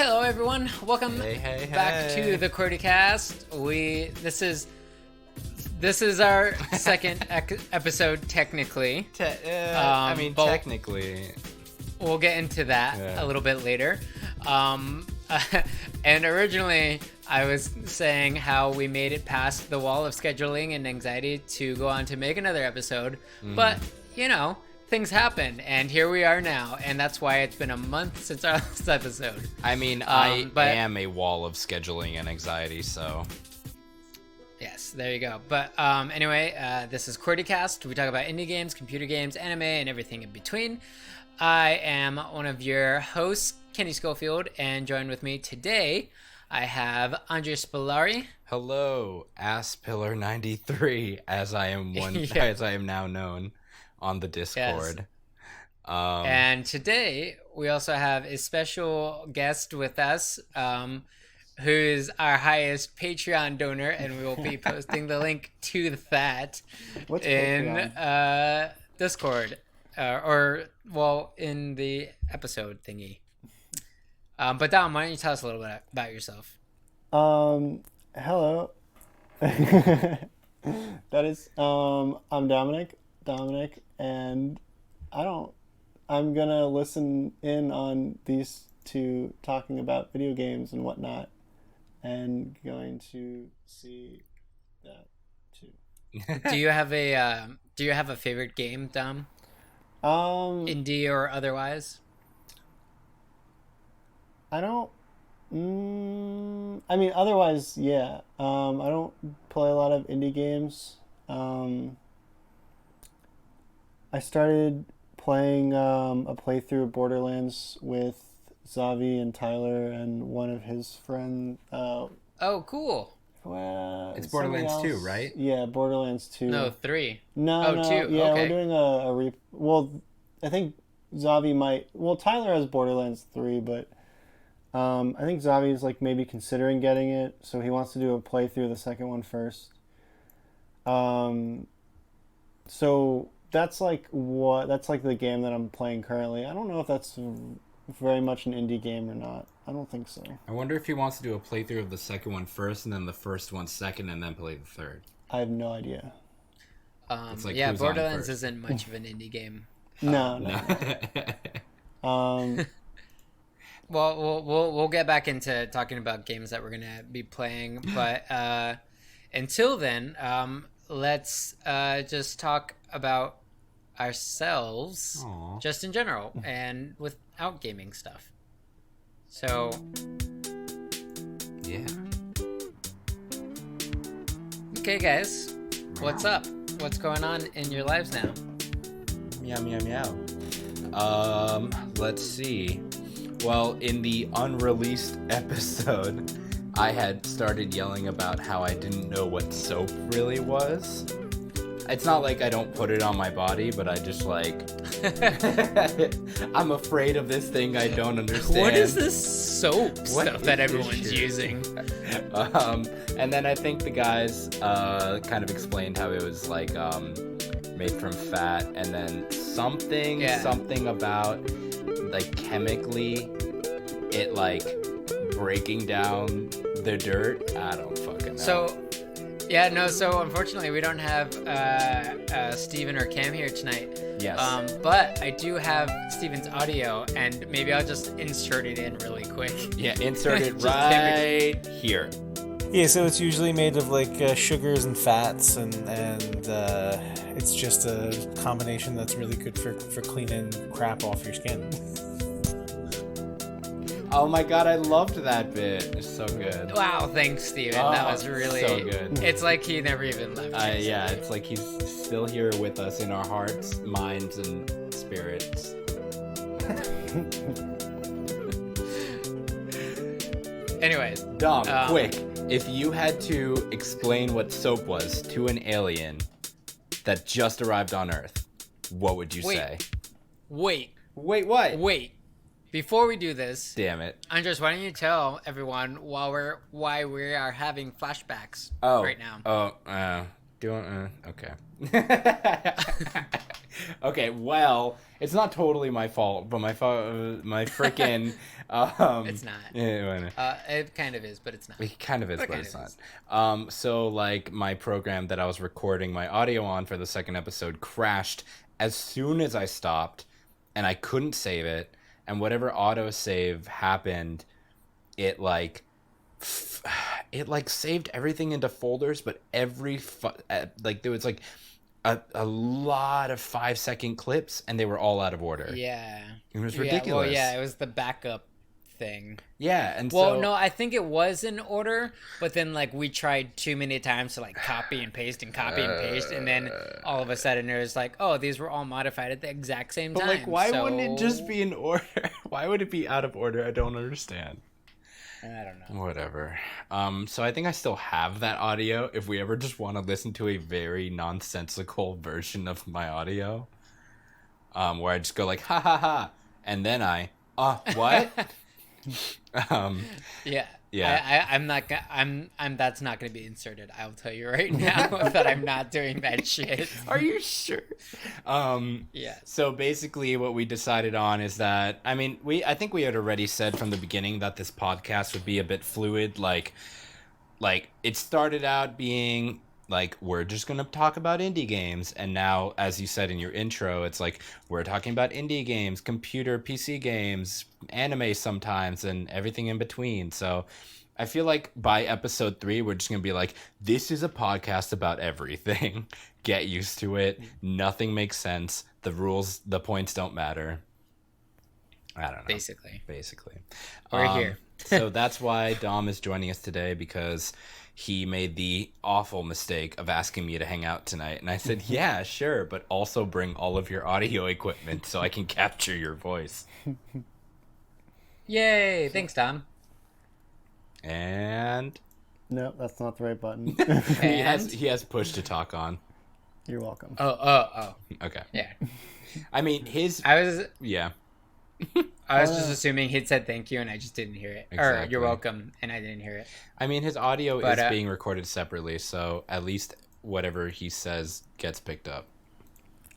Hello, everyone. Welcome Hey. back to the Qwertycast. This is our second episode, technically. Technically. We'll get into that a little bit later. And originally, I was saying how we made it past the wall of scheduling and anxiety to go on to make another episode. But, things happen, and here we are now, and that's why it's been a month since our last episode. I am a wall of scheduling and anxiety, so... Yes, there you go. But anyway, this is Qwertycast. We talk about indie games, computer games, anime, and everything in between. I am one of your hosts, Kenny Schofield, and joined with me today, I have Andre Spilari. Hello, AssPillar93, as I am as I am now known on the Discord. Yes. And today, we also have a special guest with us, who is our highest Patreon donor, and we will be posting the link to that in Discord, in the episode thingy. But Dom, why don't you tell us a little bit about yourself? Hello. That is, I'm Dominic, and I'm gonna listen in on these two talking about video games and whatnot, and going to see that too. Do you have a favorite game, Dom? Indie or otherwise? I don't. Otherwise, yeah. I don't play a lot of indie games. I started playing a playthrough of Borderlands with Zavi and Tyler and one of his friends. Oh, cool. It's Borderlands 2, right? Yeah, Borderlands 2. No, 3. No, 2. Yeah, okay. We're doing well, I think Zavi might... Well, Tyler has Borderlands 3, but I think Zavi is maybe considering getting it, so he wants to do a playthrough of the second one first. So that's the game that I'm playing currently. I don't know if that's very much an indie game or not. I don't think so. I wonder if he wants to do a playthrough of the second one first, and then the first one second, and then play the third. I have no idea. Borderlands isn't much of an indie game. No. Well, we'll get back into talking about games that we're gonna be playing, but until then, let's just talk about ourselves, just in general, and without gaming stuff. So, yeah. Okay, guys, what's up? What's going on in your lives now? Meow. Let's see. Well, in the unreleased episode, I had started yelling about how I didn't know what soap really was. It's not like I don't put it on my body, but I just I'm afraid of this thing I don't understand. What is this soap stuff that everyone's using? And then I think the guys kind of explained how it was made from fat, and then something about chemically it breaking down the dirt. I don't fucking know. So unfortunately we don't have Steven or Cam here tonight. Yes. But I do have Steven's audio, and maybe I'll just insert it in really quick. Yeah, insert it right here. Yeah, so it's usually made of sugars and fats, and it's just a combination that's really good for cleaning crap off your skin. Oh my god, I loved that bit. It's so good. Wow, thanks, Steven. That was really so good. It's like he never even left. Yeah, it's like he's still here with us in our hearts, minds, and spirits. Anyways, Dom, quick. If you had to explain what soap was to an alien that just arrived on Earth, what would you say? Wait, what? Wait. Before we do this, damn it, Andres, why don't you tell everyone why we are having flashbacks right now? Okay. Okay, well, it's not totally my fault, but my freaking It's not. Yeah, It kind of is, but it's not. it kind of is, but it's not. So like my program that I was recording my audio on for the second episode crashed as soon as I stopped, and I couldn't save it. And whatever autosave happened, it saved everything into folders, but there was like a lot of 5-second clips, and they were all out of order. Yeah, it was ridiculous. Well, yeah, it was the backup thing. Yeah, and well, no, I think it was in order, but then like we tried too many times to like copy and paste, and then all of a sudden it was like, oh, these were all modified at the exact same time. But like, why wouldn't it just be in order? Why would it be out of order? I don't understand. I don't know. Whatever. So I think I still have that audio if we ever just want to listen to a very nonsensical version of my audio. Where I just go like, ha ha ha, and then what? Yeah. I'm not gonna. I'm. That's not gonna be inserted. I'll tell you right now that I'm not doing that shit. Are you sure? Yeah. So basically, what we decided on is that I think we had already said from the beginning that this podcast would be a bit fluid. Like it started out being like, we're just gonna talk about indie games, and now, as you said in your intro, it's like we're talking about indie games, computer PC games, anime sometimes, and everything in between. So I feel like by episode 3 we're just gonna be like, this is a podcast about everything. Get used to it. Nothing makes sense. The points don't matter. I don't know. Basically we're here. So that's why Dom is joining us today, because he made the awful mistake of asking me to hang out tonight. And I said, yeah, sure, but also bring all of your audio equipment so I can capture your voice. Yay! Thanks, Dom. And... No, that's not the right button. He has push to talk on. You're welcome. Oh. Okay. Yeah. Yeah. I was just assuming he'd said thank you, and I just didn't hear it. Exactly. Or you're welcome, and I didn't hear it. His audio is being recorded separately, so at least whatever he says gets picked up.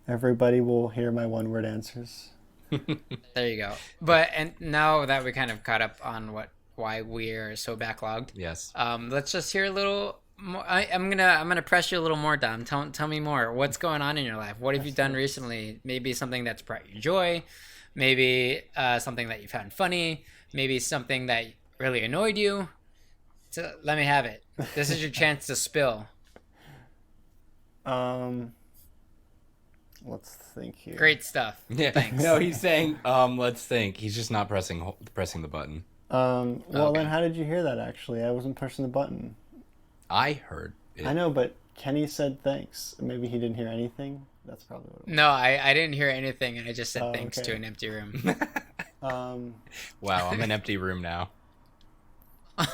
Everybody will hear my one-word answers. There you go. And now that we kind of caught up on why we're so backlogged, yes. Let's just hear a little more. I'm gonna press you a little more, Dom. Tell me more. What's going on in your life? What have you done recently? Maybe something that's brought you joy. Maybe something that you found funny. Maybe something that really annoyed you. So let me have it. This is your chance to spill. Let's think here. Great stuff. Yeah. Thanks. No, he's saying, let's think. He's just not pressing the button. Then how did you hear that, actually? I wasn't pushing the button. I heard it. I know, but Kenny said thanks. Maybe he didn't hear anything. That's probably what it was. No, I didn't hear anything, and I just said thanks to an empty room. Wow, I'm an empty room now. Oh,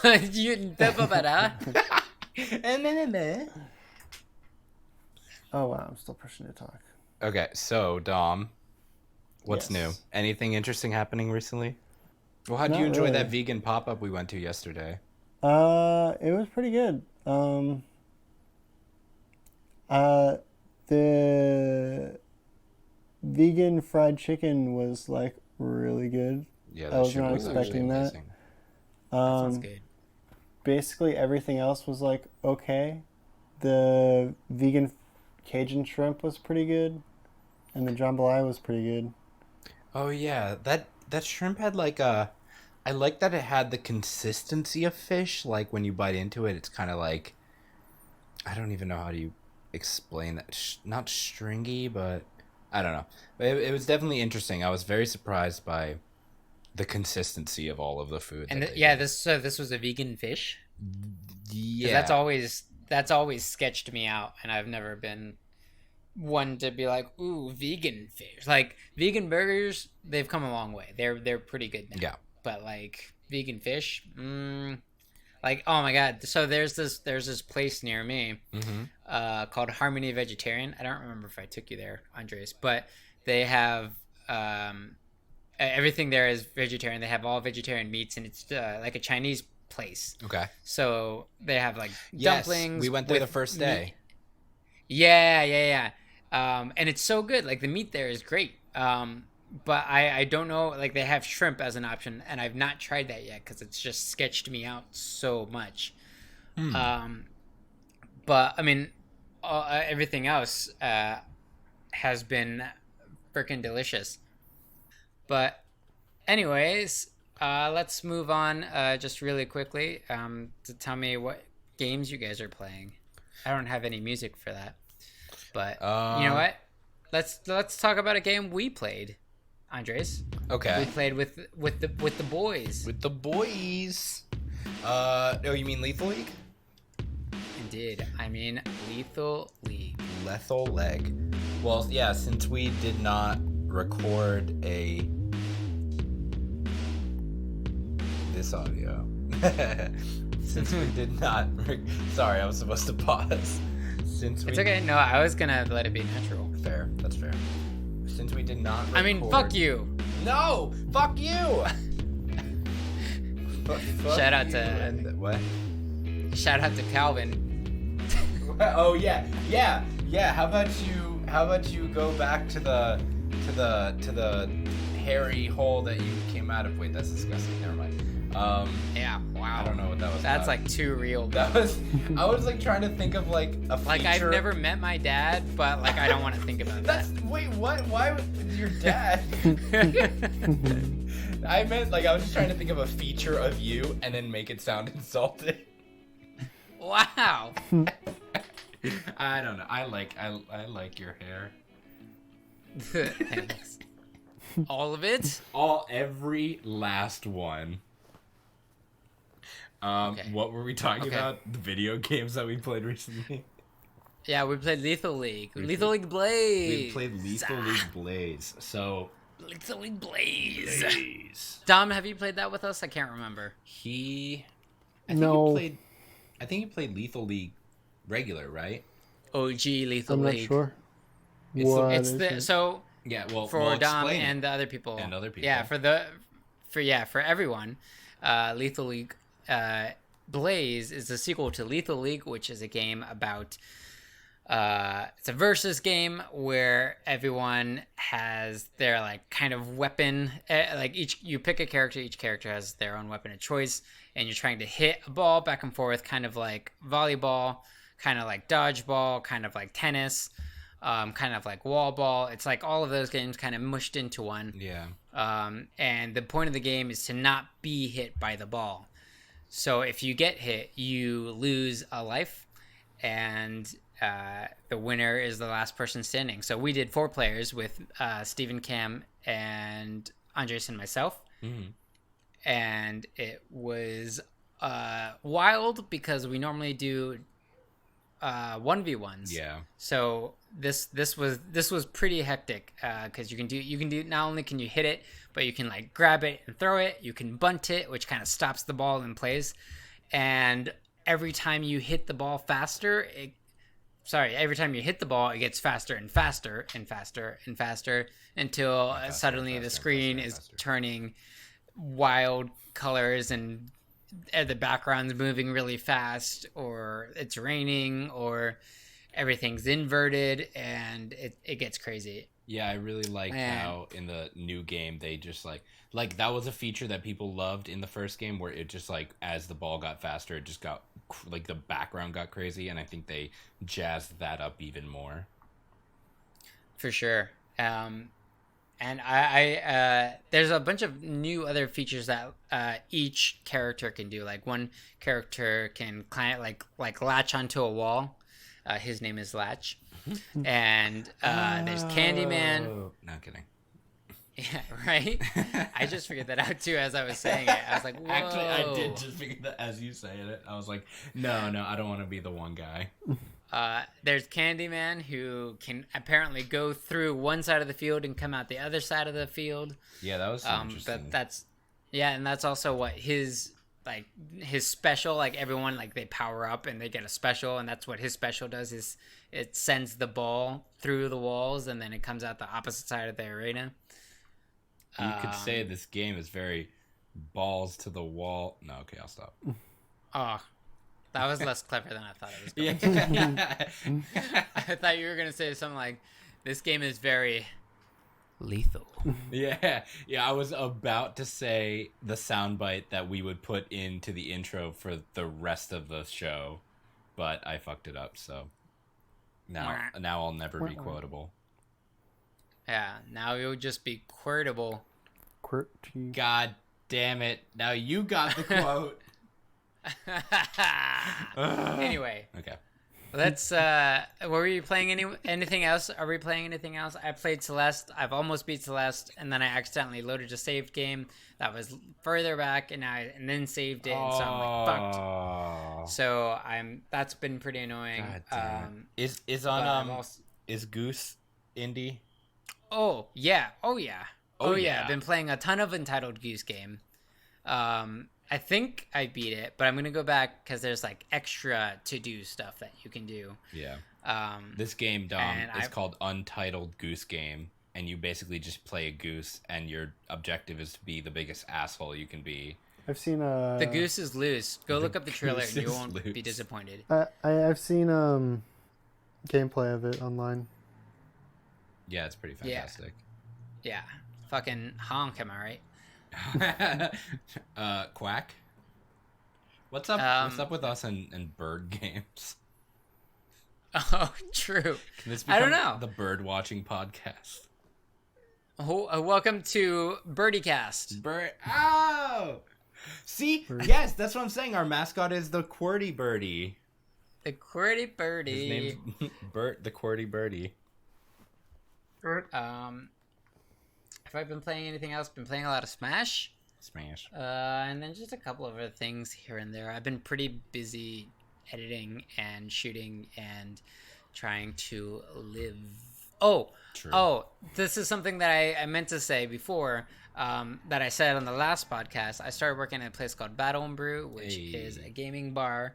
wow, I'm still pushing to talk. Okay, so, Dom, what's new? Anything interesting happening recently? Well, how did you enjoy that vegan pop-up we went to yesterday? It was pretty good. The vegan fried chicken was like really good. Yeah, I was not expecting that. Sounds good. Basically everything else was like okay. The vegan Cajun shrimp was pretty good, and the jambalaya was pretty good. Oh yeah, that shrimp had like I like that it had the consistency of fish. Like when you bite into it, it's kind of like, I don't even know how to explain that. Not stringy, but I don't know. But it was definitely interesting. I was very surprised by the consistency of all of the food. And this was a vegan fish. Yeah, that's always sketched me out, and I've never been one to be like, ooh, vegan fish. Like vegan burgers, they've come a long way. They're pretty good now. Yeah. But like vegan fish, like, oh my god. So there's this place near me called Harmony Vegetarian. I don't remember if I took you there, Andres, but they have everything there is vegetarian. They have all vegetarian meats, and it's like a Chinese place. Okay. So they have like dumplings. We went there the first day. And it's so good. Like the meat there is great. But I don't know. Like they have shrimp as an option, and I've not tried that yet because it's just sketched me out so much. But I mean, everything else has been freaking delicious. But anyways, let's move on just really quickly to tell me what games you guys are playing. I don't have any music for that, but you know what? Let's talk about a game we played, Andres. Okay. We played with the boys. With the boys. Oh, you mean Lethal League? Indeed, I mean Lethal League. Lethal Leg. Well, yeah, since we did not record this audio. Since we did not sorry, I was supposed to pause. It's okay. No, I was gonna let it be natural. Fair. That's fair. Since we did not record... I mean, fuck you. No! Fuck you! Shout out to... What? Shout out to Calvin. Oh, yeah. How about you go back to the hairy hole that you came out of? Wait, that's disgusting. Never mind. Yeah, wow. I don't know what that was. That's about. like too real. I was like trying to think of like a feature. Like I've never met my dad, but like I don't want to think about that. Wait, what? Why would your dad? I meant like I was just trying to think of a feature of you and then make it sound insulting. Wow. I don't know. I like your hair. Thanks. All of it? Every last one. Okay. What were we talking about? The video games that we played recently? Yeah, we played Lethal League. Lethal League Blaze. We played Lethal League Blaze. So Lethal League Blaze. Dom, have you played that with us? I can't remember. I think he played Lethal League regular, right? OG Lethal I'm League. not sure. Yeah, well, for Dom and the other people. Yeah, for everyone, Lethal League Blaze is a sequel to Lethal League, which is a game about it's a versus game where everyone has their like kind of weapon. Like you pick a character, each character has their own weapon of choice, and you're trying to hit a ball back and forth, kind of like volleyball, kind of like dodgeball, kind of like tennis. Kind of like wall ball. It's like all of those games kind of mushed into one. Yeah. And the point of the game is to not be hit by the ball. So if you get hit, you lose a life, and the winner is the last person standing. So we did 4 players with Stephen, Cam, and Andres and myself. Mm-hmm. And it was wild because we normally do 1v1s. Yeah. So this was pretty hectic because you can do not only can you hit it, but you can like grab it and throw it. You can bunt it, which kind of stops the ball in place. And every time you hit the ball every time you hit the ball, it gets faster and faster and faster and faster until suddenly the screen is turning wild colors and the background's moving really fast, or it's raining, or everything's inverted, and it gets crazy. Yeah, I really like how in the new game they just like that was a feature that people loved in the first game, where it just like as the ball got faster, it just got like the background got crazy, and I think they jazzed that up even more. For sure. And I there's a bunch of new other features that each character can do. Like one character can like latch onto a wall. His name is Latch. And there's Candyman. Not kidding. Yeah, right? I just figured that out too as I was saying it. I was like, whoa. Actually, I did just figure that as you saying it. I was like, no, I don't want to be the one guy. There's Candyman, who can apparently go through one side of the field and come out the other side of the field. Yeah, that was interesting. But and that's also what his special, like everyone, like they power up and they get a special, and that's what his special does, is it sends the ball through the walls and then it comes out the opposite side of the arena. You could say this game is very balls to the wall. No, okay, I'll stop. That was less clever than I thought it was going to be. I thought you were going to say something like, this game is very lethal. Yeah, I was about to say the soundbite that we would put into the intro for the rest of the show, but I fucked it up, so now I'll never be quotable. Yeah, now you'll just be quirtable. QWERTY. God damn it. Now you got the quote. Anyway. Okay. Let's, were you playing anything else? Are we playing anything else? I played Celeste. I've almost beat Celeste, and then I accidentally loaded a saved game that was further back, and then saved it, and so I'm like, fucked. So that's been pretty annoying. God damn. Is Goose indie? Oh yeah. I've been playing a ton of Entitled Goose Game. I think I beat it, but I'm gonna go back because there's like extra to do stuff that you can do. Yeah. This game, Dom, is called Untitled Goose Game, and you basically just play a goose, and your objective is to be the biggest asshole you can be. I've seen the goose is loose. Go look up the trailer, and you won't be disappointed. I've seen gameplay of it online. Yeah, it's pretty fantastic. Yeah. Fucking honk, am I right? Quack. What's up with us and bird games? Oh, true. Can this I don't become know. The bird watching podcast? Welcome to Qwertycast. See, yes, that's what I'm saying. Our mascot is the Qwerty Birdie. The Qwerty Birdie. His name's Bert, the Qwerty Birdie. Have I been playing anything else? Been playing a lot of Smash. And then just a couple of other things here and there. I've been pretty busy editing and shooting and trying to live. Oh, this is something that I meant to say before, that I said on the last podcast. I started working at a place called Battle and Brew, which is a gaming bar.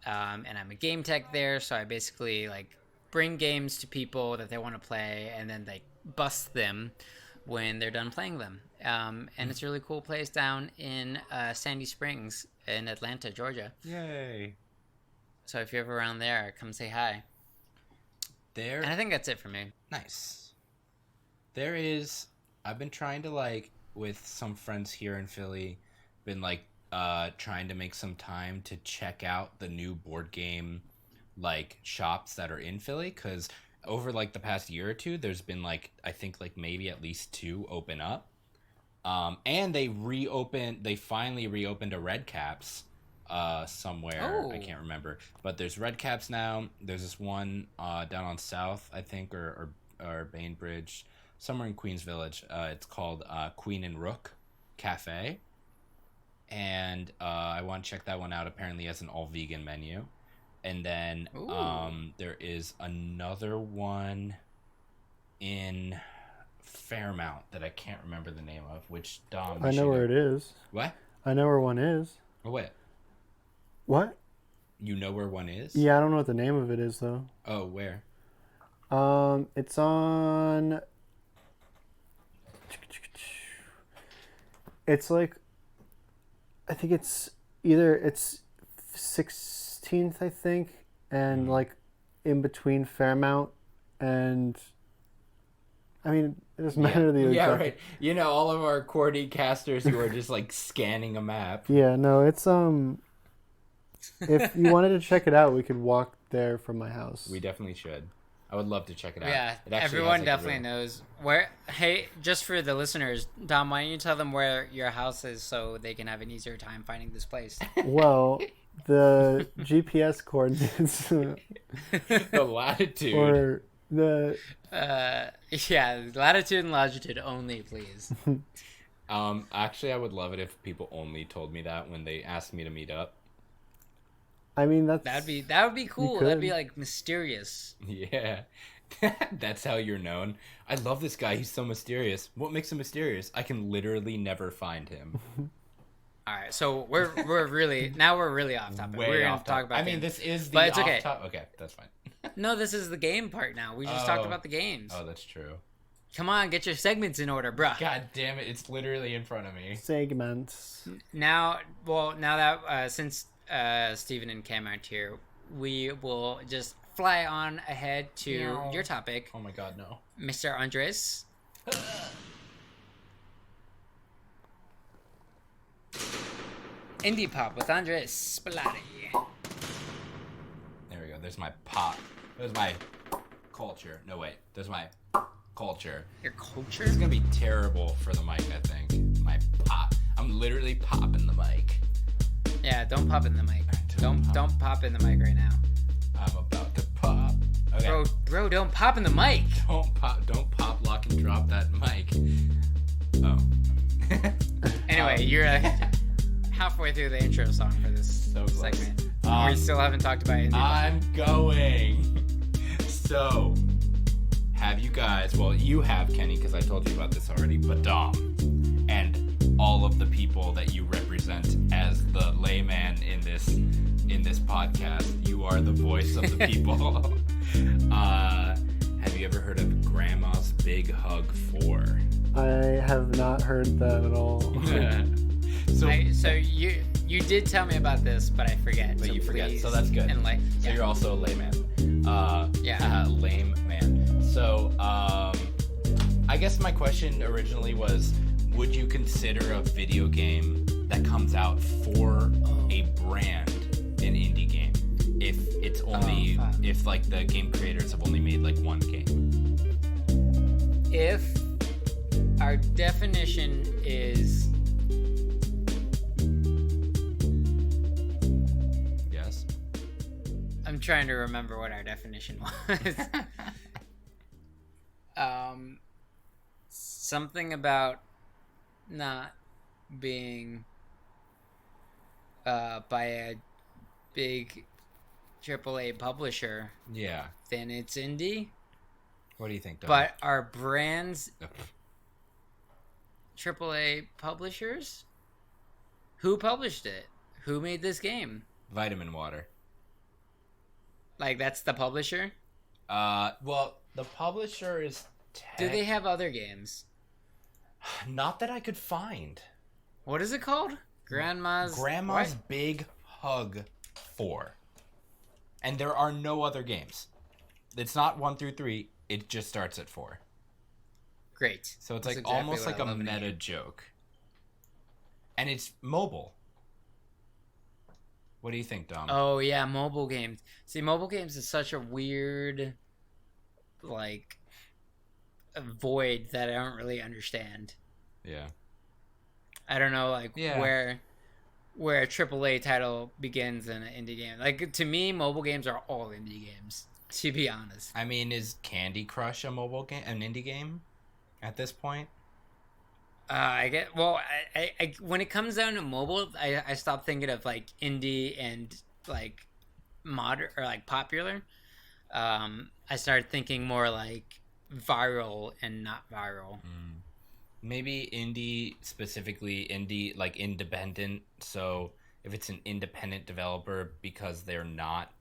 And I'm a game tech there, so I basically like bring games to people that they want to play and then like bust them when they're done playing them. And it's a really cool place down in Sandy Springs in Atlanta, Georgia. Yay. So if you're ever around there, come say hi. And I think that's it for me. Nice. I've been trying to, like, with some friends here in Philly, been, like, trying to make some time to check out the new board game, like, shops that are in Philly, because over like the past year or two, there's been like, I think like maybe at least 2 open up. And they finally reopened a Red Caps somewhere. I can't remember. But there's Red Caps now. There's this one down on South, I think, or Bainbridge, somewhere in Queens Village. It's called Queen and Rook Cafe. And I want to check that one out. Apparently it has an all-vegan menu. And then there is another one in Fairmount that I can't remember the name of, which Dom... I know where it is. What? I know where one is. Oh, wait. What? You know where one is? Yeah, I don't know what the name of it is, though. Oh, where? It's on... It's like... I think it's 16th, I think, and like in between Fairmount and... I mean, it doesn't matter the exact... Yeah, right. You know, all of our Qwertycasters who are just like scanning a map. Yeah, no, it's if you wanted to check it out, we could walk there from my house. We definitely should. I would love to check it out. Yeah, everyone definitely knows where. Hey, just for the listeners, Dom, why don't you tell them where your house is so they can have an easier time finding this place? Well, the GPS coordinates. The latitude. Or the... yeah, latitude and longitude only, please. Actually, I would love it if people only told me that when they asked me to meet up. I mean, that would be cool. That'd be like mysterious. Yeah. That's how you're known. I love this guy. He's so mysterious. What makes him mysterious? I can literally never find him. All right, so we're really off topic. Way we're gonna off talk about. I mean, this is the but it's off okay. Okay, that's fine. No, this is the game part now. We just talked about the games. Oh, that's true. Come on, get your segments in order, bruh. God damn it! It's literally in front of me. Segments. Now that since Steven and Cam aren't here, we will just fly on ahead to your topic. Oh my god, no. Mr. Andres. Indie Pop with Andres Spilati. There we go. There's my pop. There's my culture. No, wait. There's my culture. Your culture? It's gonna be terrible for the mic, I think. My pop. I'm literally popping the mic. Yeah, don't pop in the mic. Don't pop in the mic right now. I'm about to pop. Okay. Bro, don't pop in the mic. Don't pop, lock, and drop that mic. Oh. Anyway, you're halfway through the intro song for this segment. We still haven't talked about it. I'm going. So, have you guys? Well, you have, Kenny, because I told you about this already. But Dom and all of the people that you represent as the layman in this podcast, you are the voice of the people. Have you ever heard of Grandma's Big Hug 4? I have not heard that at all. So you did tell me about this, but I forget. But so you forget, please, so that's good. And So you're also a layman. Lame man. So I guess my question originally was, would you consider a video game that comes out for a brand an indie game if it's only if like the game creators have only made like one game? If our definition is Yes. I'm trying to remember what our definition was. Something about not being by a big AAA publisher, Yeah. then it's indie. What do you think, Doug? But are brands AAA publishers? Who published it? Who made this game? Vitamin Water. Like, that's the publisher? Well, the publisher is Do they have other games? Not that I could find. What is it called? Grandma's what? Big Hug 4. And there are no other games. It's not 1 through 3. It just starts at 4. Great. So it's That's like exactly almost what like I a love in meta game. joke. And it's mobile. What do you think, Dom? Oh yeah, mobile games. See, mobile games is such a weird, like, a void that I don't really understand. Yeah. I don't know, like, Yeah. where a AAA title begins in an indie game. Like, to me, mobile games are all indie games, to be honest. I mean, is Candy Crush a mobile game, an indie game at this point? I get, well, I when it comes down to mobile, I stop thinking of, like, indie and, like, modern or, like, popular. I started thinking more like viral and not viral. Maybe indie, specifically indie, like independent. So if it's an independent developer because they're not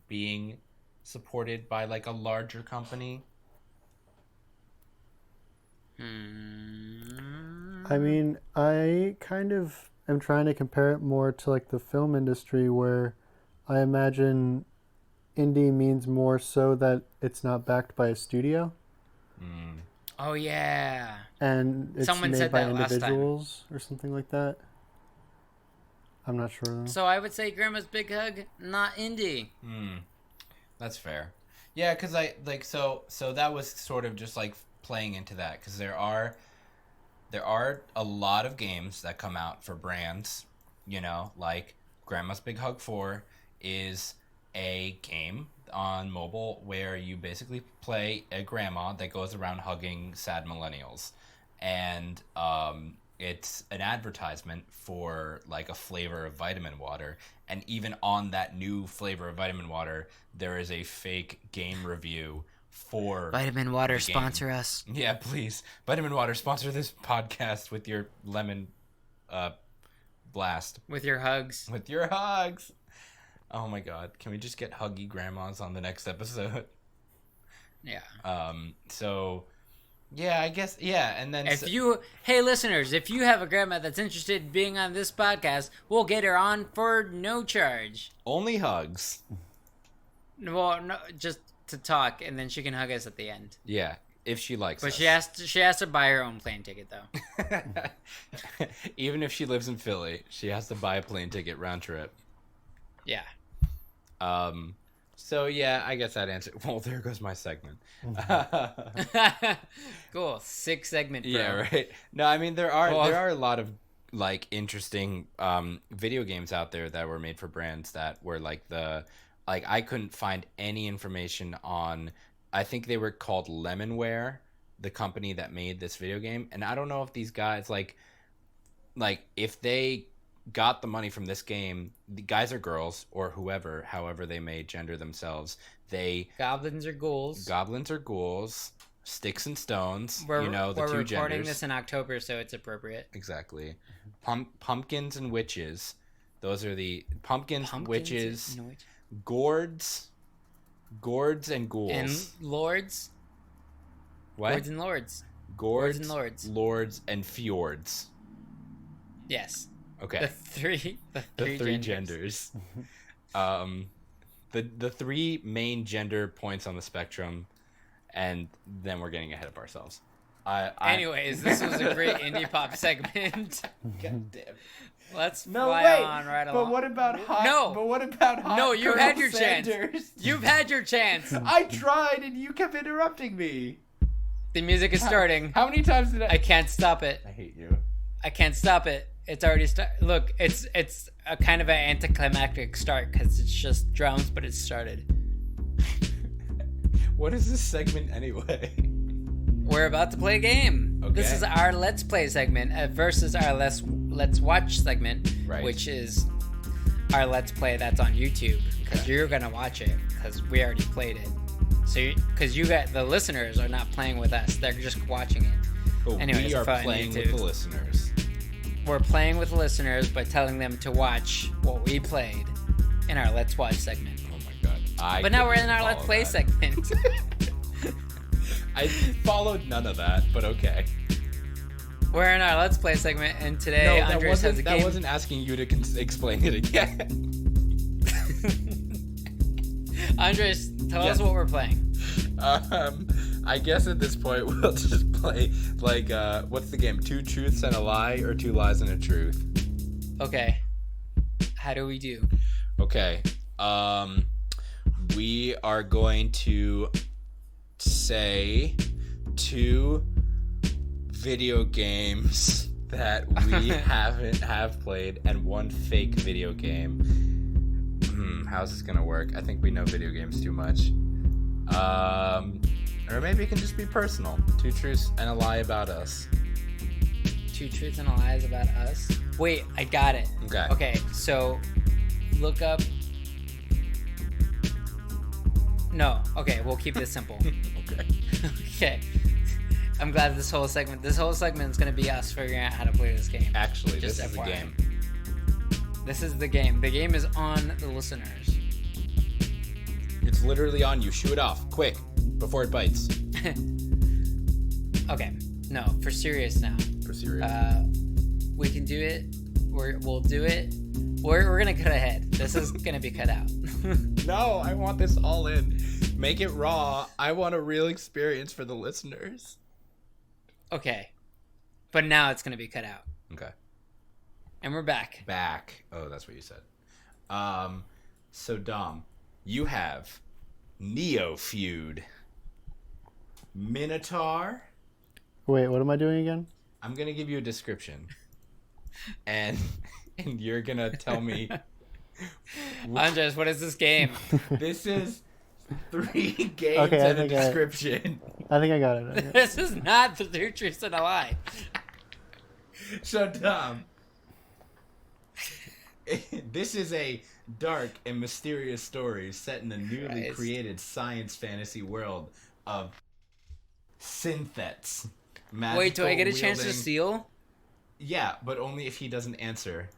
being supported by like a larger company. I mean, I kind of am trying to compare it more to like the film industry, where I imagine indie means more so that it's not backed by a studio. Oh yeah. And it's Someone made said by that last time. individuals or something like that. I'm not sure though. So I would say Grandma's Big Hug, not indie. That's fair. Yeah, because I like so that was sort of just like playing into that, because there are a lot of games that come out for brands, you know, like Grandma's Big Hug 4 is a game on mobile where you basically play a grandma that goes around hugging sad millennials, and it's an advertisement for like a flavor of vitamin water, and even on that new flavor of vitamin water there is a fake game review for Vitamin Water, sponsor us. Yeah, please. Vitamin Water, sponsor this podcast with your lemon blast. With your hugs. With your hugs. Oh my god. Can we just get huggy grandmas on the next episode? Yeah. So Yeah, I guess. Yeah, and then hey listeners, if you have a grandma that's interested in being on this podcast, we'll get her on for no charge. Only hugs. Well, no, just to talk, and then she can hug us at the end. Yeah, if she likes. But us. she has to buy her own plane ticket though. Even if she lives in Philly, she has to buy a plane ticket round trip. Yeah. So yeah, I guess that answer. Well, there goes my segment. Cool, 6 segment. Bro. Yeah, right. No, I mean there are a lot of like interesting video games out there that were made for brands that were like I couldn't find any information on. I think they were called Lemonware, the company that made this video game, and I don't know if these guys like if they got the money from this game, the guys or girls or however they may gender themselves, goblins or ghouls, sticks and stones, we're two genders. We're recording this in October, so it's appropriate. Exactly. Pumpkins and witches, those are the pumpkins witches, gourds and ghouls, and lords. What? Gourds and lords. Gourds and lords. Lords and fjords. Yes. Okay. The three genders. The 3 main gender points on the spectrum, and then we're getting ahead of ourselves. Anyways, this was a great indie pop segment. God damn. Let's fly on right along. But what about hot? No. But what about hot? No, you Colonel had your Sanders? chance. You've had your chance. I tried, and you kept interrupting me. The music is starting. How many times did I can't stop it. I hate you. I can't stop it. It's already Look, it's a kind of an anticlimactic start because it's just drums, but it's started. What is this segment anyway? We're about to play a game. Okay. This is our Let's Play segment versus our Let's Watch segment, right. Which is our Let's Play that's on YouTube because you're gonna watch it because we already played it. So, because the listeners are not playing with us, they're just watching it. But anyways, we are playing with the listeners. We're playing with the listeners by telling them to watch what we played in our Let's Watch segment. Oh my god! But now we're in our Let's Play segment. I followed none of that, but okay. We're in our Let's Play segment, and today Andres has a game. That wasn't asking you to explain it again. Andres, tell us what we're playing. I guess at this point we'll just play what's the game? 2 truths and a lie, or 2 lies and a truth? Okay. How do we do? Okay. We are going to say 2 video games that we have played and 1 fake video game. How's this gonna work? I think we know video games too much. Or maybe it can just be personal. 2 truths and a lie about us. 2 truths and a lies about us? Wait, I got it. Okay, so look up. No, okay, we'll keep this simple. Okay. I'm glad this whole segment is going to be us figuring out how to play this game. Actually, just this is FYI. the game. This is the game. The game is on the listeners. It's literally on you. Shoo it off, quick, before it bites. Okay. No, for serious now. For serious. We can do it. We'll do it. We're gonna cut ahead. This is gonna be cut out. No, I want this all in. Make it raw. I want a real experience for the listeners. Okay. But now it's gonna be cut out. Okay. And we're back. Oh, that's what you said. So Dom, you have Neo Feud, Minotaur. Wait, what am I doing again? I'm gonna give you a description, and you're gonna tell me. Andres, what is this game? This is 3 games and a description. I think I got it. This is not the 2 truths and a lie. So Dom, this is a dark and mysterious story set in a newly created science fantasy world of synthets. Wait, do I get a chance to steal? Yeah, but only if he doesn't answer.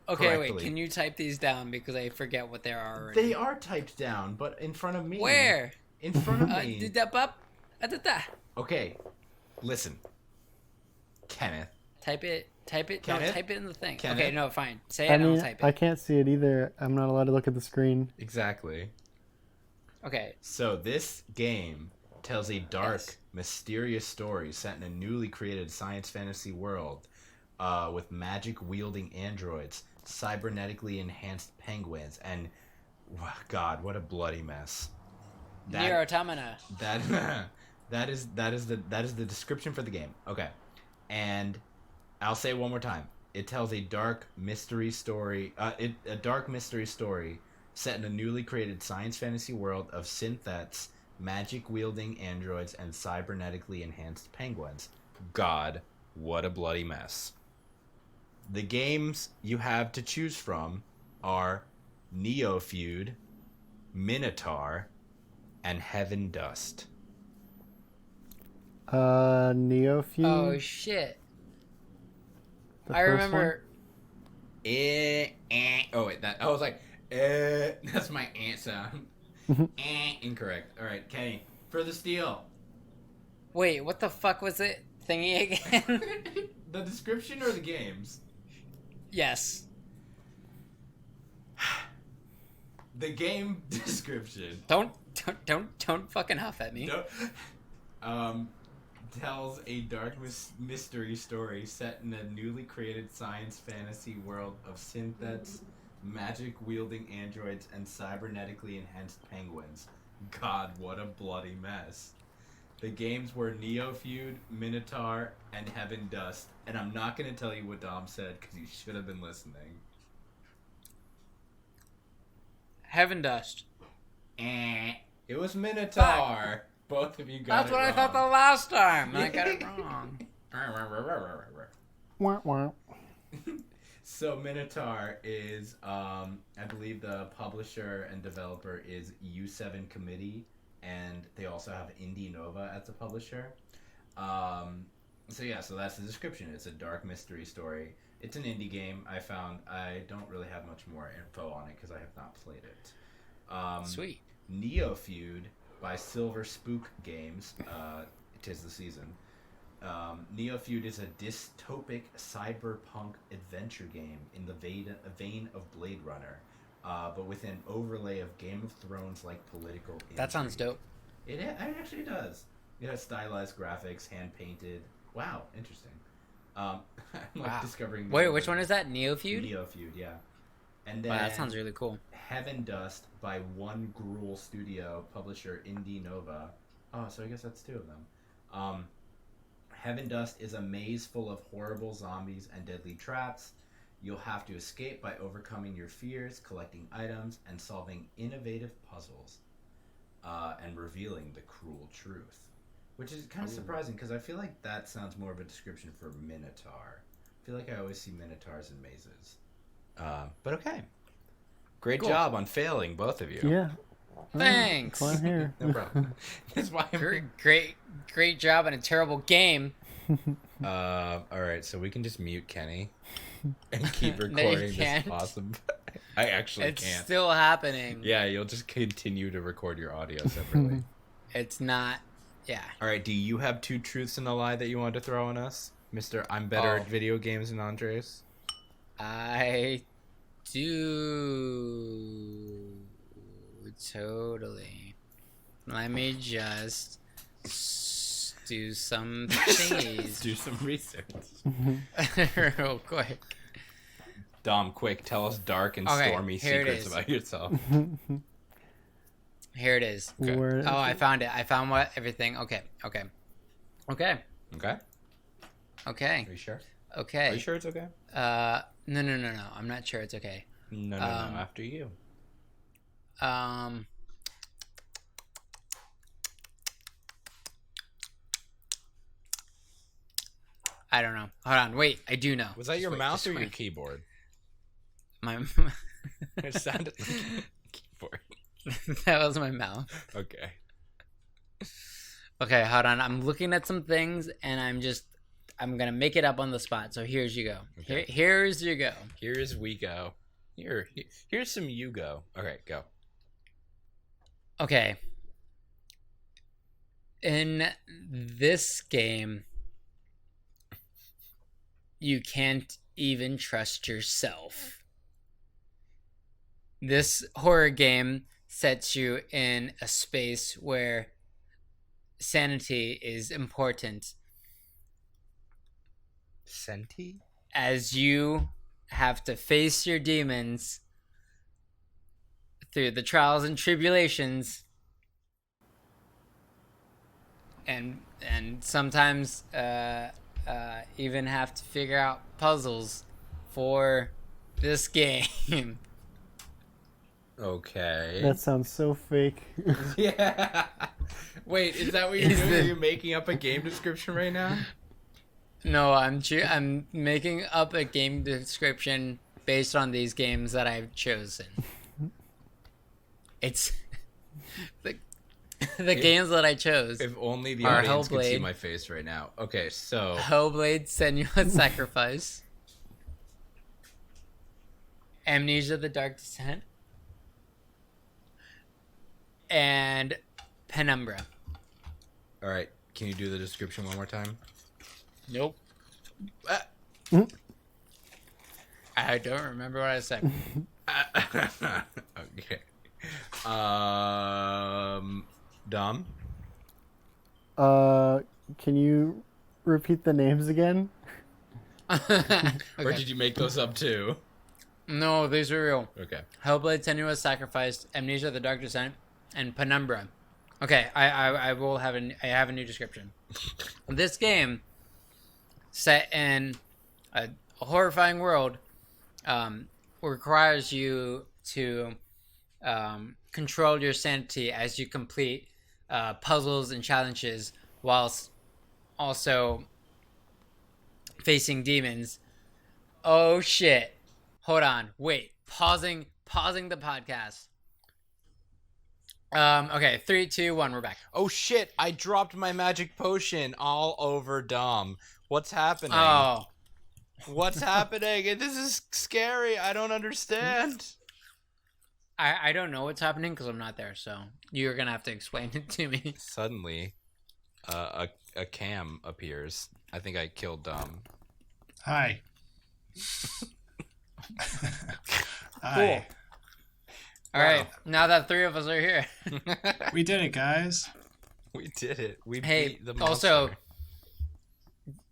Okay, correctly. wait, can you type these down because I forget what they are already. They are typed down, but in front of me. Where? In front of me. Up. Okay. Listen, Kenneth. Type it. No, Kenneth? type it in the thing. Kenneth? Okay, no, fine. Say it I and mean, I'll type it. I can't see it either. I'm not allowed to look at the screen. Exactly. Okay. So this game tells a dark, mysterious story set in a newly created science fantasy world with magic-wielding androids, cybernetically enhanced penguins, and God, what a bloody mess! Nier Automata. That is the description for the game. Okay, and I'll say it one more time. It tells a dark mystery story. A dark mystery story set in a newly created science fantasy world of synthets, magic-wielding androids, and cybernetically enhanced penguins. God, what a bloody mess. The games you have to choose from are Neofeud, Minotaur, and Heaven Dust. Neofeud. Oh shit! The I first remember. Oh wait, I was like, that's my sound. Incorrect. All right, Kenny, for the steal. Wait, what the fuck was it? Thingy again? The description or the games? Yes. The game description. Don't fucking huff at me. Tells a dark mystery story set in a newly created science fantasy world of synthets, magic-wielding androids, and cybernetically enhanced penguins. God, what a bloody mess. The games were Neofeud, Minotaur, and Heaven Dust. And I'm not going to tell you what Dom said because you should have been listening. Heaven Dust. It was Minotaur. Both of you got That's it what wrong. I thought the last time. I got it wrong. Wah, wah. So Minotaur is, I believe the publisher and developer is U7 Committee, and they also have Indie Nova as the publisher. So that's the description. It's a dark mystery story. It's an indie game. I don't really have much more info on it because I have not played it. Sweet. Neofeud by Silver Spook Games. Tis the season. Neofeud is a dystopic cyberpunk adventure game in the vein of Blade Runner, but with an overlay of Game of Thrones-like political intrigue. That sounds dope. It actually does. It has stylized graphics, hand-painted. Wow, interesting. I'm discovering... Wait, which one is that? Neofeud? Neofeud, yeah. And then Wow, that sounds really cool. Heaven Dust by One Gruel Studio, publisher Indie Nova. Oh, so I guess that's two of them. Heaven Dust is a maze full of horrible zombies and deadly traps. You'll have to escape by overcoming your fears, collecting items, and solving innovative puzzles, and revealing the cruel truth. Which is kind of surprising, because I feel like that sounds more of a description for Minotaur. I feel like I always see Minotaurs in mazes. But okay. Great job on failing, both of you. Yeah. Thanks. That's why I'm here. No problem. That's why Great job on a terrible game. All right, so we can just mute Kenny and keep No, you recording this can't. possible. I actually It's can't. still happening. Yeah, you'll just continue to record your audio separately. It's not. Yeah. All right, do you have two truths and a lie that you want to throw on us, Mr. I'm better at video games than Andres? I do. Totally. Let me just do some things. Do some research. Real quick. Dom, quick, tell us dark and Okay, stormy here it secrets is. about yourself. Here it is. Okay. Where is Oh, I it? found it. I found everything. Okay. Okay? Okay. Are you sure? Okay. Are you sure it's okay? No. I'm not sure it's okay. No. After you. I don't know. Hold on. Wait. I do know. Was that Just your wait, mouse just or your wait. keyboard? My. It sounded like a keyboard. That was my mouth. Okay. Okay, hold on. I'm looking at some things, and I'm gonna make it up on the spot. So here's you go. Okay. Here's you go. Here's we go. Here's some you go. Okay, go. Okay. In this game, you can't even trust yourself. This horror game sets you in a space where sanity is important. Senti? As you have to face your demons through the trials and tribulations, and sometimes even have to figure out puzzles for this game. Okay. That sounds so fake. Yeah. Wait, is that what you're doing? Are you making up a game description right now? No, I'm making up a game description based on these games that I've chosen. It's the games that I chose. If only the are audience could see Hellblade. my face right now. Okay, so Hellblade: Senua's Sacrifice, Amnesia: The Dark Descent, and Penumbra. all right, can you do the description one more time? Nope. I don't remember what I said. Okay. Dom? Can you repeat the names again? Okay. Or did you make those up too? No, these are real. Okay. Hellblade: Senua's Sacrifice, Amnesia: The Dark Descent, and Penumbra. Okay, I will have I have a new description. This game, set in a horrifying world, requires you to control your sanity as you complete puzzles and challenges, whilst also facing demons. Oh shit! Hold on, wait. Pausing the podcast. Okay, 3, 2, 1. We're back. Oh shit! I dropped my magic potion all over Dom. What's happening? Oh, What's happening? This is scary. I don't understand. I don't know what's happening because I'm not there. So you're gonna have to explain it to me. Suddenly, a cam appears. I think I killed Dom. Hi. Cool. Hi. All right, now that 3 of us are here. We did it, guys. We did it. We Hey, beat the monster. also,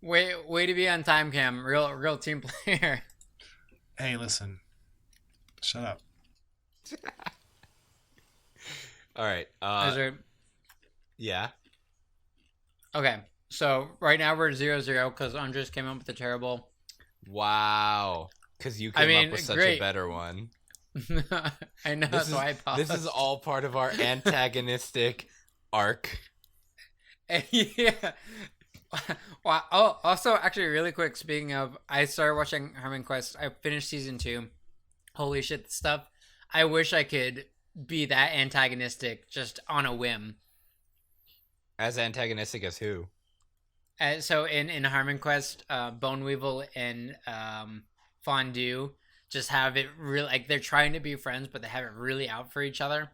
way to be on time, Cam. Real team player. Hey, listen. Shut up. All right. Is there- Yeah. Okay, so right now we're 0-0 because Andres came up with a terrible. Wow. Because you came up with such great. a better one. I know, that's why I paused. This is all part of our antagonistic arc. Yeah. Wow. Oh, also, actually, really quick. Speaking of, I started watching Harmon Quest. I finished season 2. Holy shit, stuff. I wish I could be that antagonistic just on a whim. As antagonistic as who? So in Harmon Quest, Bone Weevil and Fondue just have it really like they're trying to be friends, but they have it really out for each other.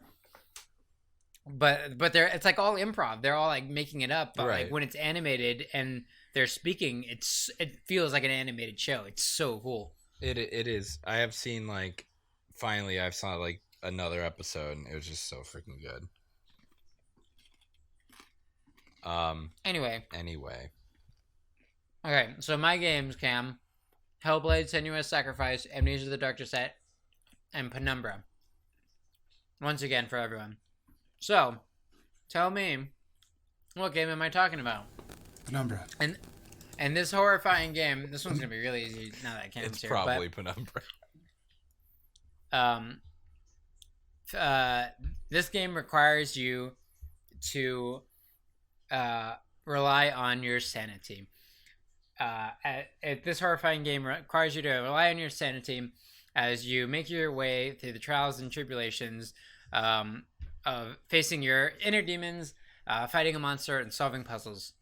But it's like all improv. They're all like making it up. But Right. like when it's animated and they're speaking, it feels like an animated show. It's so cool. It is. I have seen like finally I've saw like another episode and it was just so freaking good. Anyway, Okay. okay. So my games, Cam, Hellblade: Senua's Sacrifice, Amnesia: The Dark Descent, and Penumbra. Once again for everyone. So, tell me, what game am I talking about? Penumbra. And this horrifying game, this one's gonna be really easy now that Cam's It's here. probably Penumbra. This game requires you to rely on your sanity. This horrifying game requires you to rely on your sanity as you make your way through the trials and tribulations of facing your inner demons, fighting a monster, and solving puzzles.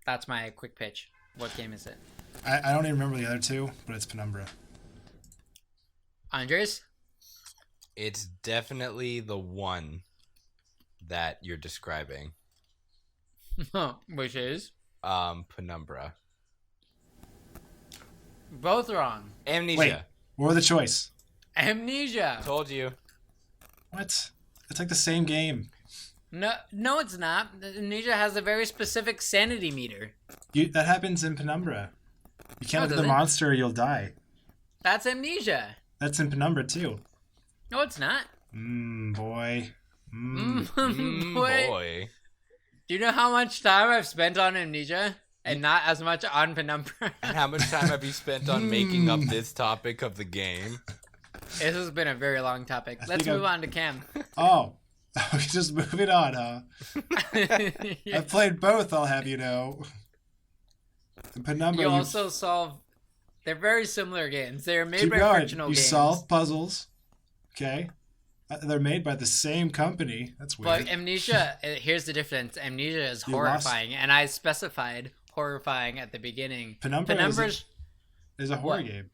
That's my quick pitch. What game is it? I don't even remember the other two, but it's Penumbra. Andres? It's definitely the one that you're describing. Which is? Penumbra. Both wrong. Amnesia. Wait, what were the choice? Amnesia. Told you. What? It's like the same game. No, it's not. Amnesia has a very specific sanity meter. That happens in Penumbra. You can't look at the does it? monster or you'll die. That's Amnesia. That's in Penumbra too. No, it's not. Boy. Boy. Do you know how much time I've spent on Amnesia? And not as much on Penumbra? And how much time have you spent on making up this topic of the game? This has been a very long topic. Let's move on to Cam. Oh. Just moving on, huh? Yeah. I've played both, I'll have you know. In Penumbra, You also solve... They're very similar games. They're made keep by going. fictional You games. solve puzzles. Okay. They're made by the same company. That's weird. But Amnesia, here's the difference. Amnesia is You horrifying, and I specified horrifying at the beginning. Penumbra's is a horror game.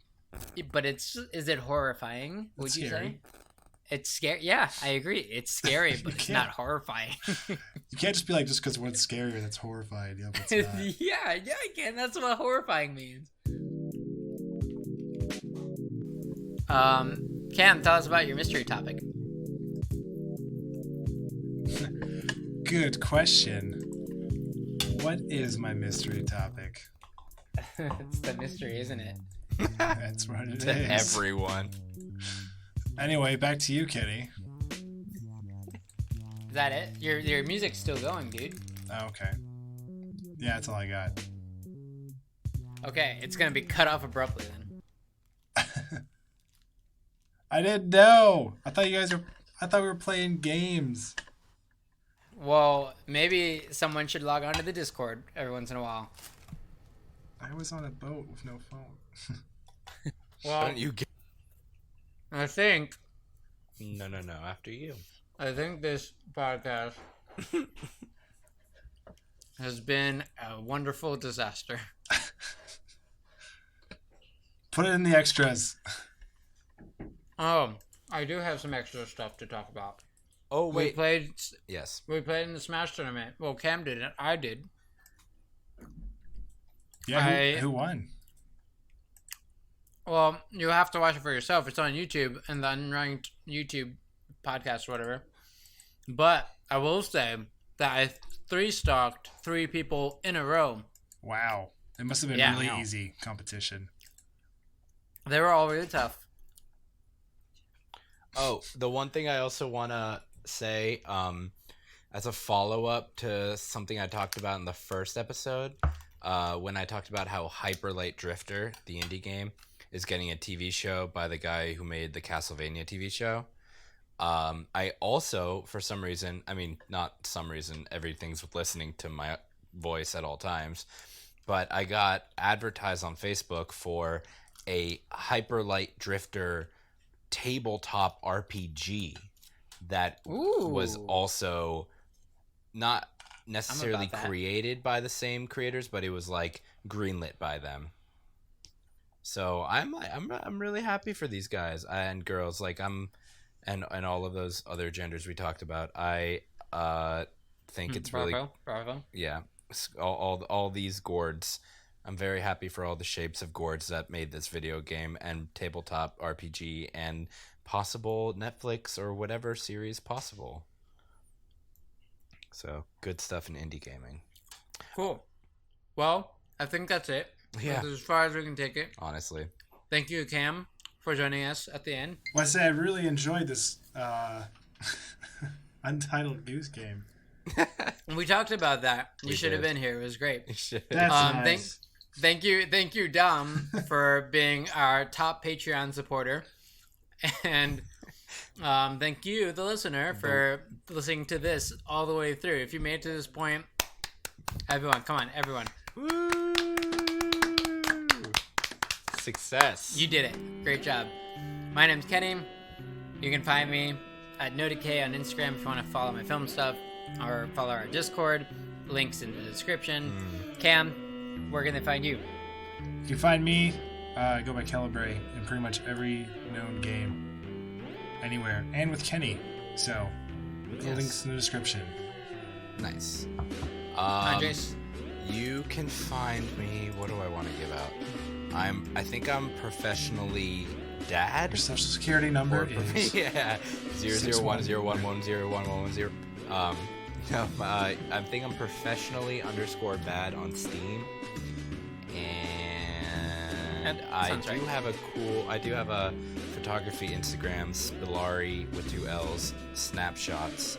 But is it horrifying? Would It's you scary. say? It's scary. Yeah, I agree. It's scary, but it's can't- not horrifying. You can't just be like, just because one's scarier, that's horrifying. Yeah, but it's not. yeah, I can. That's what horrifying means. Cam, tell us about your mystery topic. Good question. What is my mystery topic? It's the mystery, isn't it? That's what it To is. everyone. Anyway, back to you, Kenny. Is that it? Your music's still going, dude. Oh, okay. Yeah, that's all I got. Okay, it's gonna be cut off abruptly then. I didn't know. I thought we were playing games. Well, maybe someone should log on to the Discord every once in a while. I was on a boat with no phone. Well, Don't you get... I think No, after you. this podcast has been a wonderful disaster. Put it in the extras. Oh, I do have some extra stuff to talk about. Oh, We wait. played Yes. in the Smash tournament. Well, Cam didn't. I did. Yeah, who won? Well, you have to watch it for yourself. It's on YouTube and the Unranked YouTube podcast or whatever. But I will say that I 3-stalked 3 people in a row. Wow. It must have been Yeah. really easy competition. They were all really tough. Oh, the one thing I also want to say, as a follow-up to something I talked about in the first episode, when I talked about how Hyper Light Drifter, the indie game, is getting a TV show by the guy who made the Castlevania TV show. I also, for some reason, I mean, not some reason, everything's listening to my voice at all times, but I got advertised on Facebook for a Hyper Light Drifter tabletop RPG that was Ooh. also not necessarily about that. created by the same creators, but it was like greenlit by them. So I'm really happy for these guys and girls, like and all of those other genders we talked about. I think it's really Bravo. yeah, all these gourds. I'm very happy for all the shapes of gourds that made this video game and tabletop RPG and possible Netflix or whatever series possible. So good stuff in indie gaming. Cool. Well, I think that's it. Yeah. That's as far as we can take it. Honestly. Thank you, Cam, for joining us at the end. Well, I say I really enjoyed this Untitled Goose Game. We talked about that. You We should have did. been here. It was great. That's nice. Thank you, Dom, for being our top Patreon supporter, and thank you, the listener, for listening to this all the way through. If you made it to this point, everyone, come on, everyone, Woo! Success. you did it. Great job. My name's Kenny. You can find me at NoDecay on Instagram if you want to follow my film stuff or follow our Discord. Links in the description. Cam, where can they find you? You can find me, go by Calibre in pretty much every known game, anywhere, and with Kenny. So, the Yes. links in the description. Nice. Andres? You can find me. What do I want to give out? I think I'm professionally dad. Your social security number is yeah 00101101110. No, I think I'm professionally _ bad on Steam, and I do have a photography Instagram, Spilari with 2 L's, snapshots.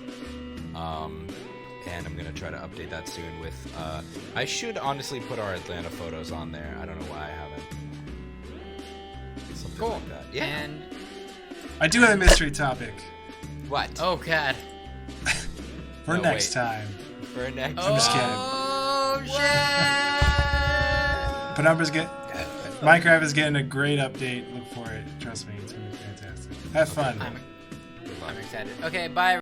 And I'm gonna try to update that soon with. I should honestly put our Atlanta photos on there. I don't know why I haven't. Something Cool. like that. Yeah. And I do have a mystery topic What? oh god. for No, next wait. time. For next. I'm just kidding. Oh shit! Minecraft is getting a great update. Look for it. Trust me, it's gonna be fantastic. Have fun. I'm excited. Okay, bye.